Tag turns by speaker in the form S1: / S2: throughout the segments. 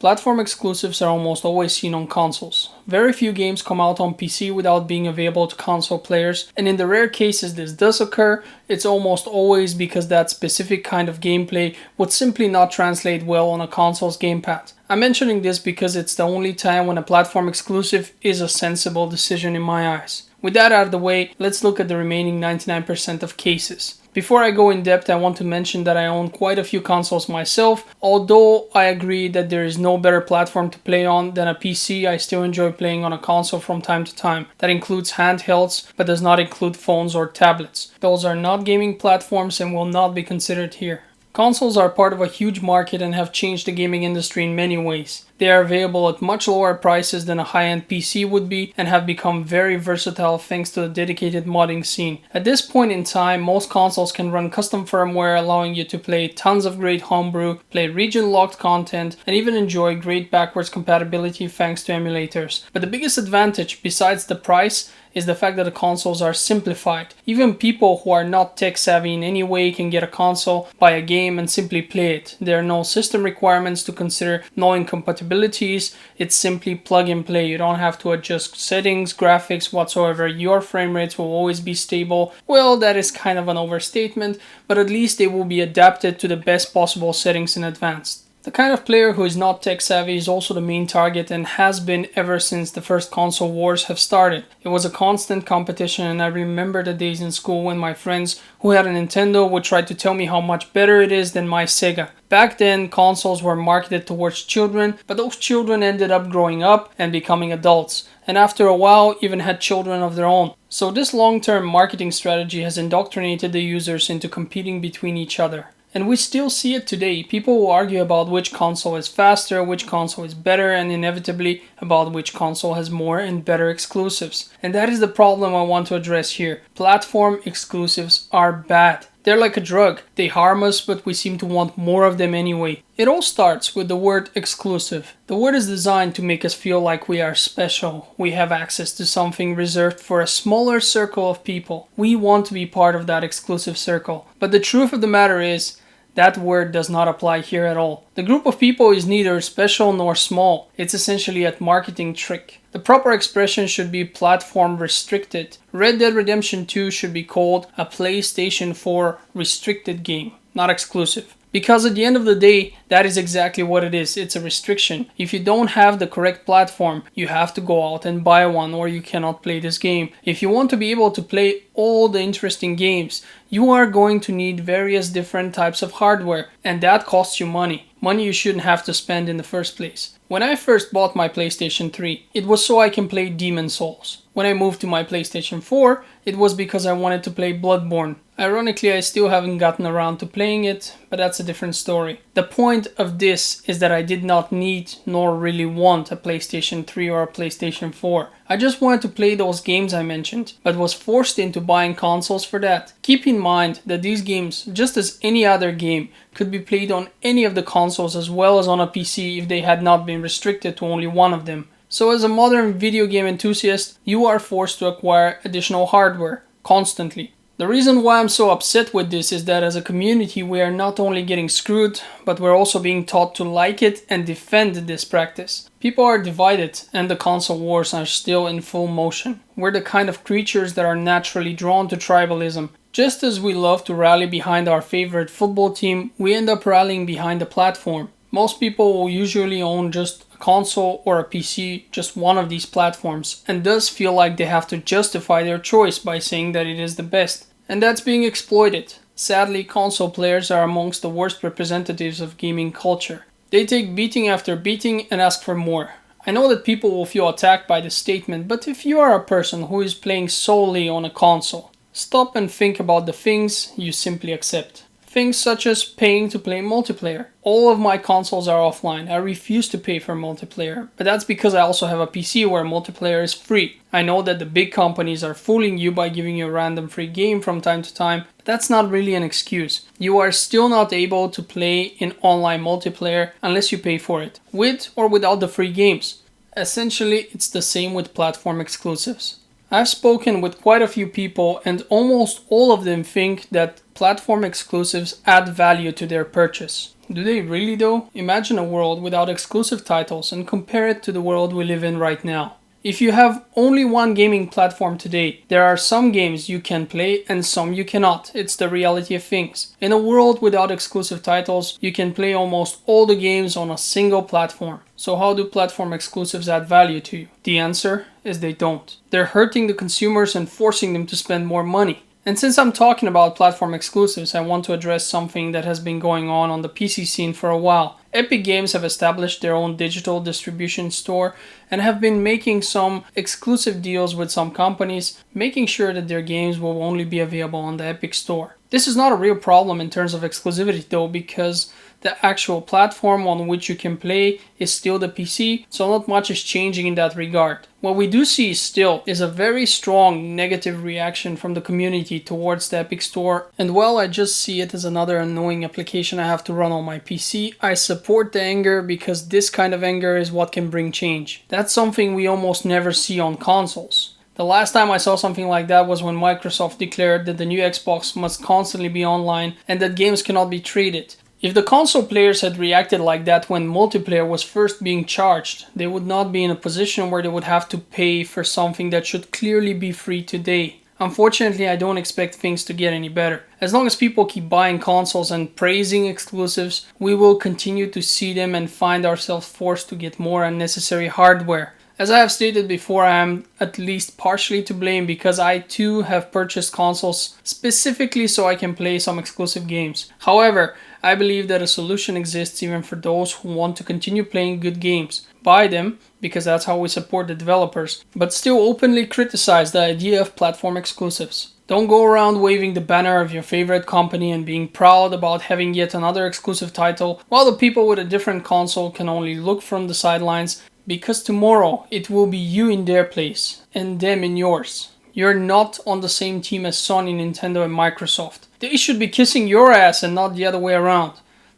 S1: Platform exclusives are almost always seen on consoles. Very few games come out on PC without being available to console players, and in the rare cases this does occur, it's almost always because that specific kind of gameplay would simply not translate well on a console's gamepad. I'm mentioning this because it's the only time when a platform exclusive is a sensible decision in my eyes. With that out of the way, let's look at the remaining 99% of cases. Before I go in depth, I want to mention that I own quite a few consoles myself. Although I agree that there is no better platform to play on than a PC, I still enjoy playing on a console from time to time. That includes handhelds, but does not include phones or tablets. Those are not gaming platforms and will not be considered here. Consoles are part of a huge market and have changed the gaming industry in many ways. They are available at much lower prices than a high-end PC would be and have become very versatile thanks to the dedicated modding scene. At this point in time, most consoles can run custom firmware allowing you to play tons of great homebrew, play region-locked content, and even enjoy great backwards compatibility thanks to emulators. But the biggest advantage, besides the price, is the fact that the consoles are simplified. Even people who are not tech savvy in any way can get a console, buy a game and simply play it. There are no system requirements to consider, no incompatibilities, it's simply plug and play. You don't have to adjust settings, graphics, whatsoever. Your frame rates will always be stable. Well, that is kind of an overstatement, but at least they will be adapted to the best possible settings in advance. The kind of player who is not tech savvy is also the main target and has been ever since the first console wars have started. It was a constant competition, and I remember the days in school when my friends who had a Nintendo would try to tell me how much better it is than my Sega. Back then, consoles were marketed towards children, but those children ended up growing up and becoming adults, and after a while even had children of their own. So this long-term marketing strategy has indoctrinated the users into competing between each other. And we still see it today. People will argue about which console is faster, which console is better, and inevitably about which console has more and better exclusives. And that is the problem I want to address here. Platform exclusives are bad. They're like a drug. They harm us, but we seem to want more of them anyway. It all starts with the word exclusive. The word is designed to make us feel like we are special. We have access to something reserved for a smaller circle of people. We want to be part of that exclusive circle. But the truth of the matter is, that word does not apply here at all. The group of people is neither special nor small. It's essentially a marketing trick. The proper expression should be platform restricted. Red Dead Redemption 2 should be called a PlayStation 4 restricted game, not exclusive. Because at the end of the day, that is exactly what it is. It's a restriction. If you don't have the correct platform, you have to go out and buy one or you cannot play this game. If you want to be able to play all the interesting games, you are going to need various different types of hardware, and that costs you money. Money you shouldn't have to spend in the first place. When I first bought my PlayStation 3, it was so I can play Demon's Souls. When I moved to my PlayStation 4, it was because I wanted to play Bloodborne. Ironically, I still haven't gotten around to playing it, but that's a different story. The point of this is that I did not need nor really want a PlayStation 3 or a PlayStation 4. I just wanted to play those games I mentioned, but was forced into buying consoles for that. Keep in mind that these games, just as any other game, could be played on any of the consoles as well as on a PC if they had not been restricted to only one of them. So as a modern video game enthusiast, you are forced to acquire additional hardware, constantly. The reason why I'm so upset with this is that as a community we are not only getting screwed, but we're also being taught to like it and defend this practice. People are divided and the console wars are still in full motion. We're the kind of creatures that are naturally drawn to tribalism. Just as we love to rally behind our favorite football team, we end up rallying behind the platform. Most people will usually own just a console or a PC, just one of these platforms, and thus feel like they have to justify their choice by saying that it is the best. And that's being exploited. Sadly, console players are amongst the worst representatives of gaming culture. They take beating after beating and ask for more. I know that people will feel attacked by this statement, but if you are a person who is playing solely on a console, stop and think about the things you simply accept. Things such as paying to play multiplayer. All of my consoles are offline. I refuse to pay for multiplayer, but that's because I also have a PC where multiplayer is free. I know that the big companies are fooling you by giving you a random free game from time to time, but that's not really an excuse. You are still not able to play in online multiplayer unless you pay for it, with or without the free games. Essentially, it's the same with platform exclusives. I've spoken with quite a few people and almost all of them think that platform exclusives add value to their purchase. Do they really though? Imagine a world without exclusive titles and compare it to the world we live in right now. If you have only one gaming platform today, there are some games you can play and some you cannot. It's the reality of things. In a world without exclusive titles, you can play almost all the games on a single platform. So how do platform exclusives add value to you? The answer is they don't. They're hurting the consumers and forcing them to spend more money. And since I'm talking about platform exclusives, I want to address something that has been going on the PC scene for a while. Epic Games have established their own digital distribution store and have been making some exclusive deals with some companies, making sure that their games will only be available on the Epic Store. This is not a real problem in terms of exclusivity though, because the actual platform on which you can play is still the PC, so not much is changing in that regard. What we do see still is a very strong negative reaction from the community towards the Epic Store, and while I just see it as another annoying application I have to run on my PC, I support the anger because this kind of anger is what can bring change. That's something we almost never see on consoles. The last time I saw something like that was when Microsoft declared that the new Xbox must constantly be online and that games cannot be traded. If the console players had reacted like that when multiplayer was first being charged, they would not be in a position where they would have to pay for something that should clearly be free today. Unfortunately, I don't expect things to get any better. As long as people keep buying consoles and praising exclusives, we will continue to see them and find ourselves forced to get more unnecessary hardware. As I have stated before, I am at least partially to blame because I too have purchased consoles specifically so I can play some exclusive games. However, I believe that a solution exists even for those who want to continue playing good games. Buy them, because that's how we support the developers, but still openly criticize the idea of platform exclusives. Don't go around waving the banner of your favorite company and being proud about having yet another exclusive title, while the people with a different console can only look from the sidelines, because tomorrow it will be you in their place and them in yours. You're not on the same team as Sony, Nintendo and Microsoft. They should be kissing your ass and not the other way around.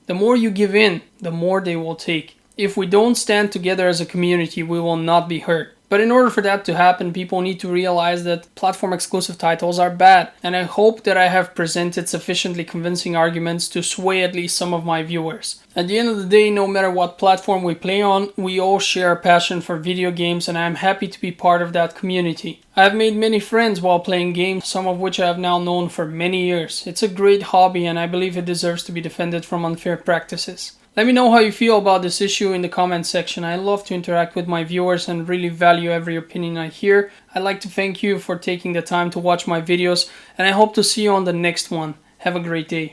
S1: The more you give in, the more they will take. If we don't stand together as a community, we will not be hurt. But in order for that to happen, people need to realize that platform exclusive titles are bad, and I hope that I have presented sufficiently convincing arguments to sway at least some of my viewers. At the end of the day, no matter what platform we play on, we all share a passion for video games, and I am happy to be part of that community. I have made many friends while playing games, some of which I have now known for many years. It's a great hobby and I believe it deserves to be defended from unfair practices. Let me know how you feel about this issue in the comment section. I love to interact with my viewers and really value every opinion I hear. I'd like to thank you for taking the time to watch my videos, and I hope to see you on the next one. Have a great day.